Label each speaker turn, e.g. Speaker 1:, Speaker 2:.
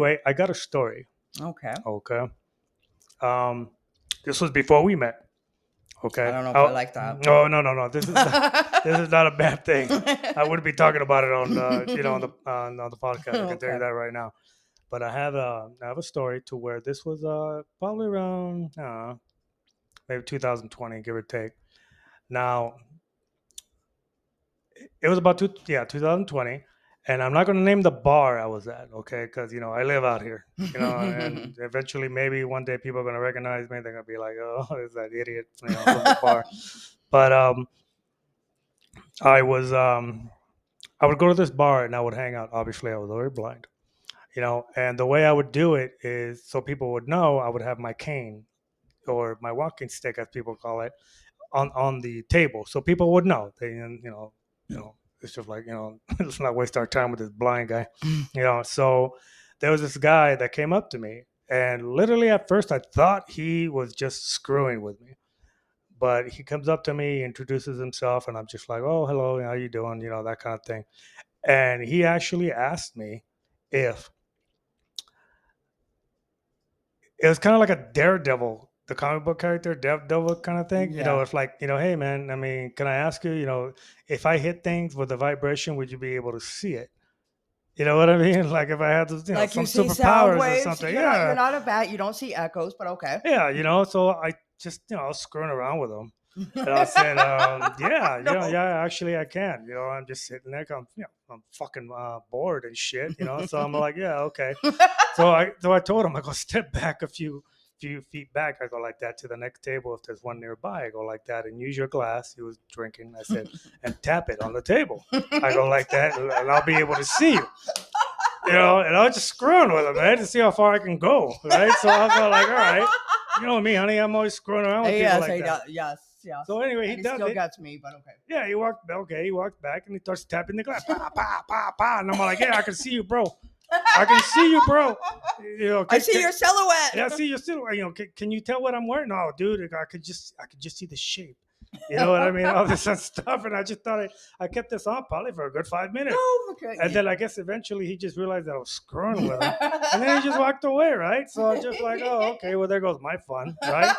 Speaker 1: anyway, I got a story.
Speaker 2: Okay.
Speaker 1: Okay. Um, this was before we met.
Speaker 2: I
Speaker 1: Okay.
Speaker 2: don't know if I
Speaker 1: Oh,
Speaker 2: like that.
Speaker 1: no, no, no, no. This is not a bad thing. I wouldn't be talking about it on on the podcast. I can tell you
Speaker 2: Okay.
Speaker 1: that right now. But I have a story to where this was probably around maybe 2020, give or take. Now it was about 2020, and I'm not going to name the bar I was at, okay? Because I live out here, and eventually maybe one day people are going to recognize me. They're going to be like, "Oh, it's that idiot," from the bar. But I was I would go to this bar and I would hang out. Obviously, I was already blind, and the way I would do it is so people would know. I would have my cane or my walking stick, as people call it, on the table, so people would know. It's just like let's not waste our time with this blind guy, So there was this guy that came up to me, and literally at first I thought he was just screwing with me. But he comes up to me, introduces himself, and I'm just like, "Oh, hello, how you doing?" That kind of thing. And he actually asked me if it was kind of like a Daredevil, the comic book character, Daredevil kind of thing.
Speaker 2: Yeah.
Speaker 1: It's like, hey man, I mean, can I ask you, if I hit things with a vibration, would you be able to see it? You know what I mean? Like if I had,
Speaker 2: Like you
Speaker 1: some
Speaker 2: see sound
Speaker 1: superpowers or
Speaker 2: waves.
Speaker 1: something.
Speaker 2: You're
Speaker 1: Yeah,
Speaker 2: not a bat. You don't see echoes, but okay.
Speaker 1: yeah. So I just, I was screwing around with him. And I said, yeah,
Speaker 2: No.
Speaker 1: yeah, actually I can. I'm just sitting there, I'm fucking bored and shit, So I'm like, yeah, okay. So I told him, I go step back a few feet back. I go like that to the next table. If there's one nearby, I go like that and use your glass. He was drinking. I said, and tap it on the table. I go like that, and I'll be able to see you. And I was just screwing with him, man, to see how far I can go. Right. So I was like, all right. You know me, honey. I'm always screwing around with people
Speaker 2: Yes,
Speaker 1: like that.
Speaker 2: yes, yes.
Speaker 1: So anyway, he
Speaker 2: And he
Speaker 1: does
Speaker 2: still
Speaker 1: it.
Speaker 2: gets me, but okay.
Speaker 1: Yeah, he walked. Okay, he walked back and he starts tapping the glass. Pa pa pa pa. And I'm like, yeah, I can see you, bro. I can see you, bro.
Speaker 2: I see your silhouette.
Speaker 1: Yeah, I see your silhouette. Can you tell what I'm wearing? No, dude, I could just see the shape. You know what I mean? All this stuff, and I just thought I kept this on probably for a good 5 minutes,
Speaker 2: Oh, okay.
Speaker 1: and then I guess eventually he just realized that I was screwing with him, and then he just walked away, right? So I was just like, oh, okay, well there goes my fun, right?